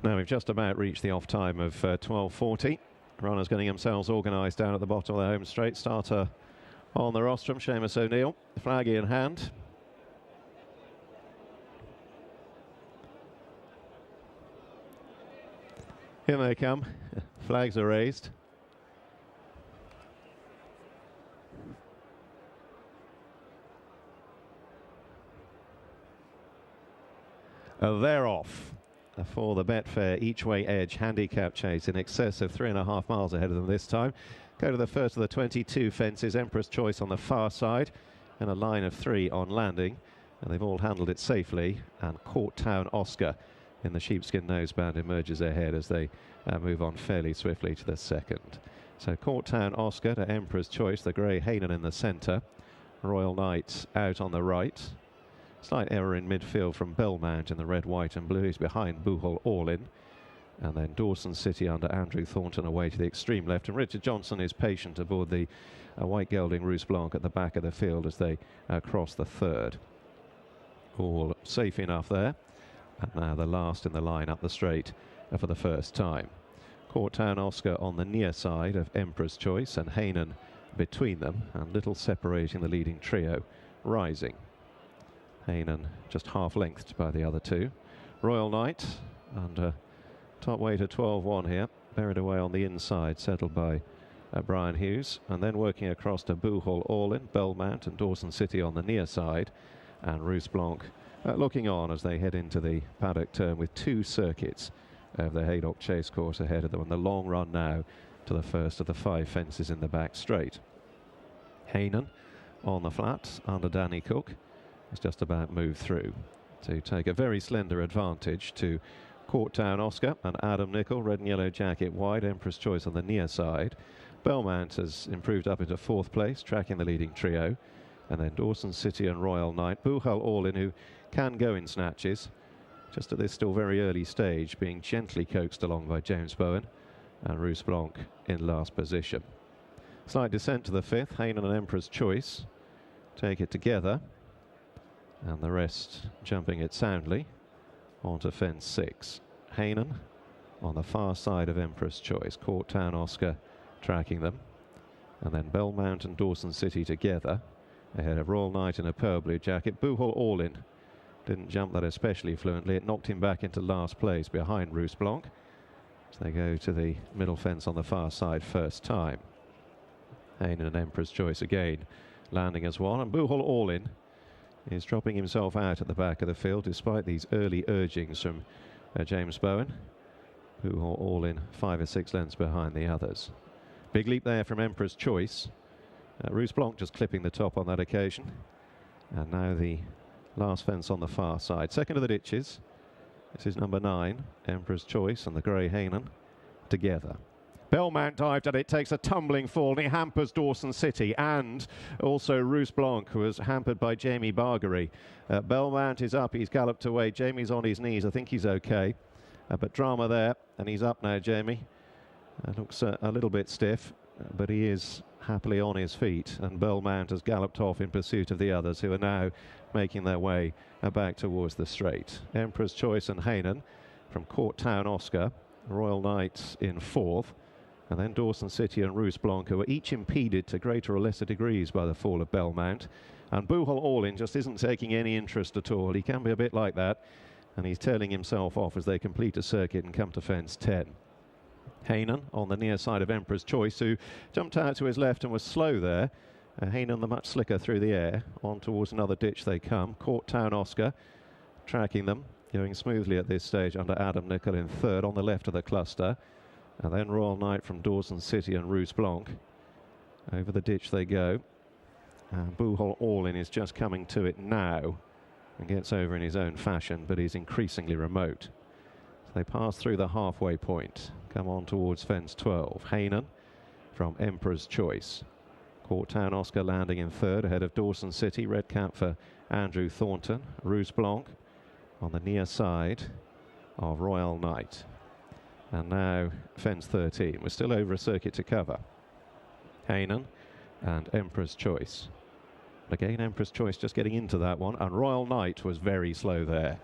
Now we've just about reached the off time of 12:40. Runners getting themselves organised down at the bottom of the home straight. Starter on the rostrum, Seamus O'Neill, flag in hand. Here they come. Flags are raised. They're off for the Betfair each-way edge handicap chase in excess of 3.5 miles ahead of them this time. Go to the first of the 22 fences, Emperor's Choice on the far side and a line of 3 on landing, and they've all handled it safely. And Court Town Oscar in the sheepskin noseband emerges ahead as they move on fairly swiftly to the second. So Court Town Oscar to Emperor's Choice, the grey Hainan in the centre, Royal Knight out on the right. Slight error in midfield from Belmount in the red, white and blue. He's behind Boohol All In. And then Dawson City under Andrew Thornton away to the extreme left. And Richard Johnson is patient aboard the white gelding Rousse Blanc at the back of the field as they cross the third. All safe enough there. And now the last in the line up the straight for the first time. Court Town Oscar on the near side of Emperor's Choice and Hainan between them, and little separating the leading trio rising. Hainan just half-lengthed by the other two. Royal Knight under top weight at 12-1 here, buried away on the inside, settled by Brian Hughes, and then working across to Boohol All In, Belmount and Dawson City on the near side, and Rousse Blanc looking on as they head into the paddock turn with 2 circuits of the Haydock Chase course ahead of them, and the long run now to the first of the 5 fences in the back straight. Hainan on the flat under Danny Cook has just about moved through to take a very slender advantage to Court Town Oscar and Adam Nicol, red and yellow jacket wide, Emperor's Choice on the near side. Belmount has improved up into 4th place, tracking the leading trio. And then Dawson City and Royal Knight. Boohol All In, who can go in snatches, just at this still very early stage, being gently coaxed along by James Bowen. And Rousse Blanc in last position. Slight descent to the 5th, Hainan and Emperor's Choice take it together. And the rest jumping it soundly onto fence 6. Hainan on the far side of Emperor's Choice. Court Town Oscar tracking them. And then Belmount and Dawson City together ahead of Royal Knight in a pearl blue jacket. Boohol All In didn't jump that especially fluently. It knocked him back into last place behind Rousse Blanc. So they go to the middle fence on the far side first time. Hainan and Emperor's Choice again landing as one. And Boohol All In is dropping himself out at the back of the field despite these early urgings from James Bowen, who are all in 5 or 6 lengths behind the others. Big leap there from Emperor's Choice. Rousse Blanc just clipping the top on that occasion. And now the last fence on the far side. Second of the ditches. This is number 9, Emperor's Choice and the grey Hainan together. Belmount dived at it, takes a tumbling fall, and it hampers Dawson City, and also Rousse Blanc, who was hampered by Jamie Bargery. Belmount is up, he's galloped away. Jamie's on his knees, I think he's okay. But drama there, and he's up now, Jamie. Looks a little bit stiff, but he is happily on his feet, and Belmount has galloped off in pursuit of the others, who are now making their way back towards the straight. Emperor's Choice and Hainan from Court Town Oscar, Royal Knight in 4th. And then Dawson City and Rousse Blanc, who are each impeded to greater or lesser degrees by the fall of Belmount. And Boohol All In just isn't taking any interest at all. He can be a bit like that. And he's tailing himself off as they complete a circuit and come to fence 10. Hainan on the near side of Emperor's Choice, who jumped out to his left and was slow there. Hainan the much slicker through the air. On towards another ditch they come. Court Town Oscar tracking them, going smoothly at this stage under Adam Nicol in 3rd on the left of the cluster. And then Royal Knight from Dawson City and Rousse Blanc. Over the ditch they go. And Boohol All In is just coming to it now and gets over in his own fashion, but he's increasingly remote. So they pass through the halfway point, come on towards fence 12. Hainan from Emperor's Choice. Court Town Oscar landing in 3rd ahead of Dawson City. Red cap for Andrew Thornton. Rousse Blanc on the near side of Royal Knight. And now fence 13. We're still over a circuit to cover. Hainan and Emperor's Choice. Again, Emperor's Choice just getting into that one. And Royal Knight was very slow there.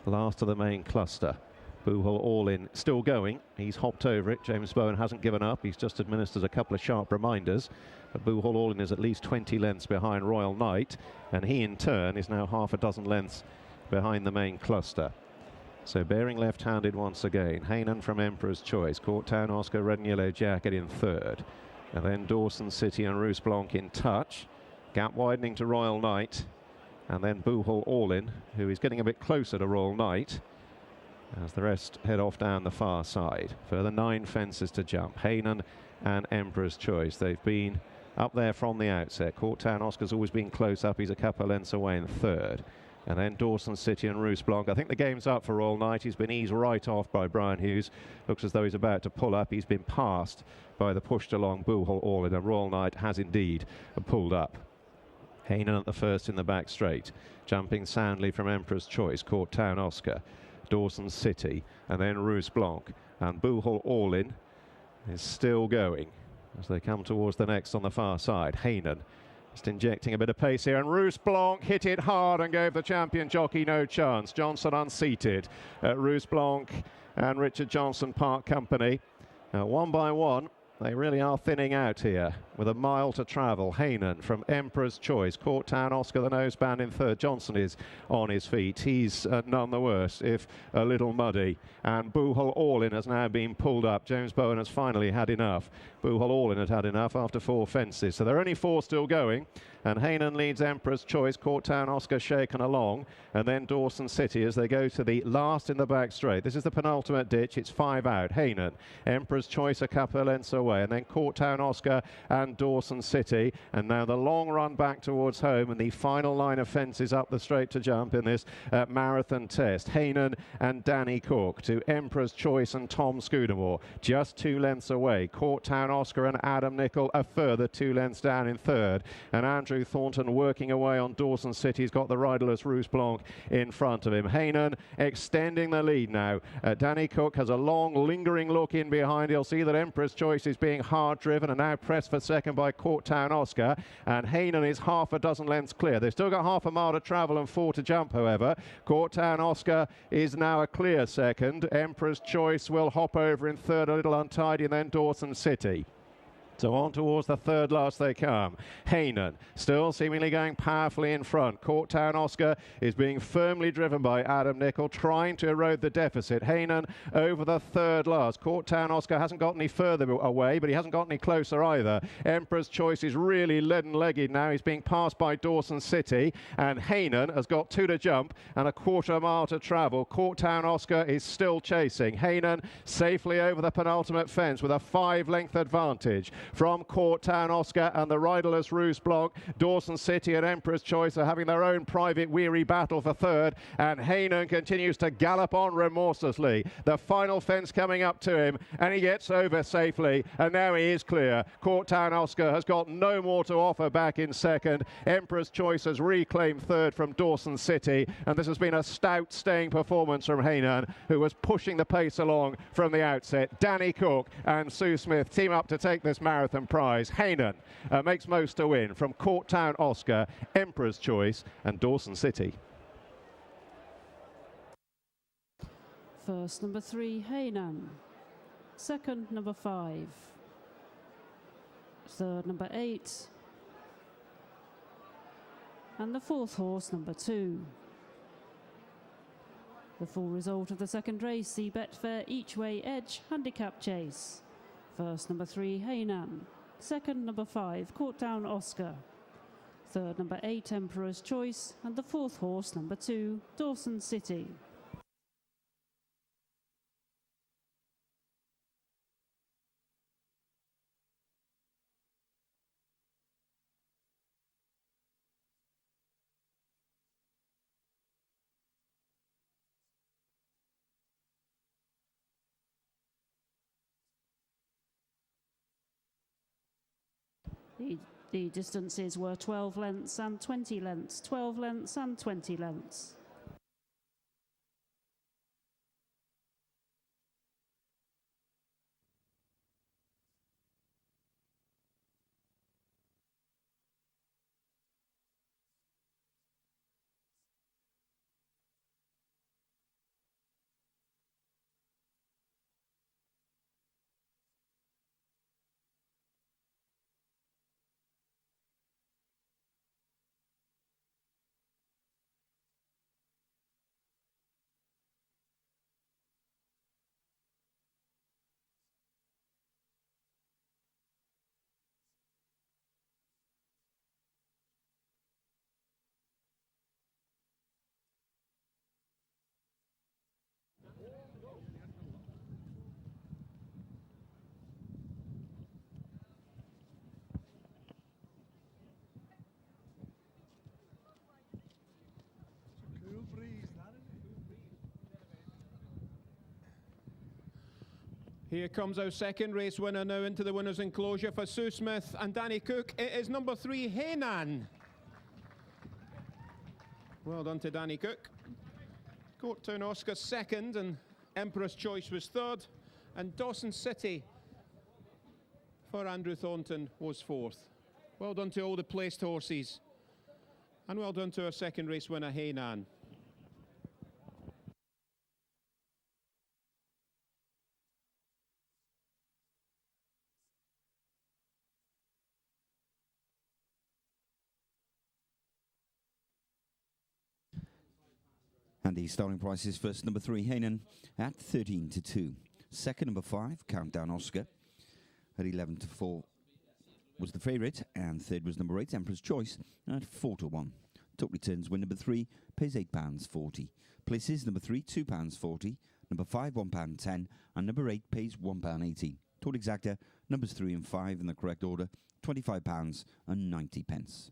Last of the main cluster. Boohol All In still going. He's hopped over it. James Bowen hasn't given up. He's just administered a couple of sharp reminders. But Boohol All In is at least 20 lengths behind Royal Knight, and he in turn is now half a dozen lengths behind the main cluster. So bearing left-handed once again. Hainan from Emperor's Choice. Courtown Oscar, red and yellow jacket in third. And then Dawson City and Roos Blanc in touch. Gap widening to Royal Knight. And then Boohol All In, who is getting a bit closer to Royal Knight, as the rest head off down the far side. Further 9 fences to jump. Hainan and Emperor's Choice. They've been up there from the outset. Courtown Oscar's always been close up. He's a couple of lengths away in third. And then Dawson City and Roos Blanc. I think the game's up for Royal Knight. He's been eased right off by Brian Hughes. Looks as though he's about to pull up. He's been passed by the pushed along Boohol All In, and Royal Knight has indeed pulled up. Hainan at the first in the back straight. Jumping soundly from Emperor's Choice. Courtown Oscar. Dawson City. And then Roos Blanc. And Boohol All In is still going as they come towards the next on the far side. Hainan just injecting a bit of pace here, and Roos Blanc hit it hard and gave the champion jockey no chance. Johnson unseated. Roos Blanc and Richard Johnson Park Company. One by one, they really are thinning out here with a mile to travel. Hainan from Emperor's Choice. Courtown Oscar, the noseband in third. Johnson is on his feet. He's none the worse, if a little muddy. And Boohol All In has now been pulled up. James Bowen has finally had enough. Boohol All In had enough after 4 fences. So there are only 4 still going. And Hainan leads Emperor's Choice. Courtown Oscar shaken along. And then Dawson City as they go to the last in the back straight. This is the penultimate ditch. It's 5 out. Hainan, Emperor's Choice a couple of lengths away. And then Courtown Oscar and Dawson City. And now the long run back towards home and the final line of fences up the straight to jump in this marathon test. Hainan and Danny Cook to Emperor's Choice and Tom Scudamore. Just 2 lengths away. Courtown Oscar and Adam Nicol a further 2 lengths down in third. And Andrew Thornton working away on Dawson City. He's got the riderless Roos Blanc in front of him. Hainan extending the lead now. Danny Cook has a long lingering look in behind. He'll see that Emperor's Choice is being hard driven and now pressed for second by Courtown Oscar, and Hainan is half a dozen lengths clear. They've still got half a mile to travel and 4 to jump, however. Courtown Oscar is now a clear second. Emperor's Choice will hop over in third, a little untidy, and then Dawson City. So on towards the third last they come. Hainan still seemingly going powerfully in front. Courtown Oscar is being firmly driven by Adam Nicol, trying to erode the deficit. Hainan over the third last. Courtown Oscar hasn't got any further away, but he hasn't got any closer either. Emperor's Choice is really leaden-legged now. He's being passed by Dawson City, and Hainan has got 2 to jump and a quarter mile to travel. Courtown Oscar is still chasing. Hainan safely over the penultimate fence with a 5-length advantage from Courtown Oscar and the riderless Roos Blanc. Dawson City and Emperor's Choice are having their own private weary battle for third, and Hainan continues to gallop on remorselessly. The final fence coming up to him, and he gets over safely, and now he is clear. Courtown Oscar has got no more to offer back in second. Emperor's Choice has reclaimed third from Dawson City, and this has been a stout staying performance from Hainan, who was pushing the pace along from the outset. Danny Cook and Sue Smith team up to take this marathon prize. Hainan makes most to win from Courtown Oscar, Emperor's Choice and Dawson City. First, number 3, Hainan. Second, number 5. Third, number 8. And the fourth horse, number 2. The full result of the second race, the Betfair Each Way Edge Handicap Chase. First, number 3, Hainan. Second, number 5, Courtown Oscar. Third, number 8, Emperor's Choice. And the fourth horse, number 2, Dawson City. The distances were 12 lengths and 20 lengths, 12 lengths and 20 lengths. Here comes our second race winner now into the winner's enclosure for Sue Smith and Danny Cook. It is number 3, Hainan. Well done to Danny Cook. Courtown Oscar second, and Emperor's Choice was third, and Dawson City for Andrew Thornton was fourth. Well done to all the placed horses, and well done to our second race winner, Hainan. And the starting price is first number 3, Hainan, at 13-2. Second number 5, Countdown Oscar, at 11-4 was the favourite, and third was number 8, Emperor's Choice, at 4-1. Total returns win number 3, pays £8.40. Places number 3, £2.40, number 5, £1.10, and number 8 pays £1.80. Total exacta, numbers 3 and 5 in the correct order, £25.90.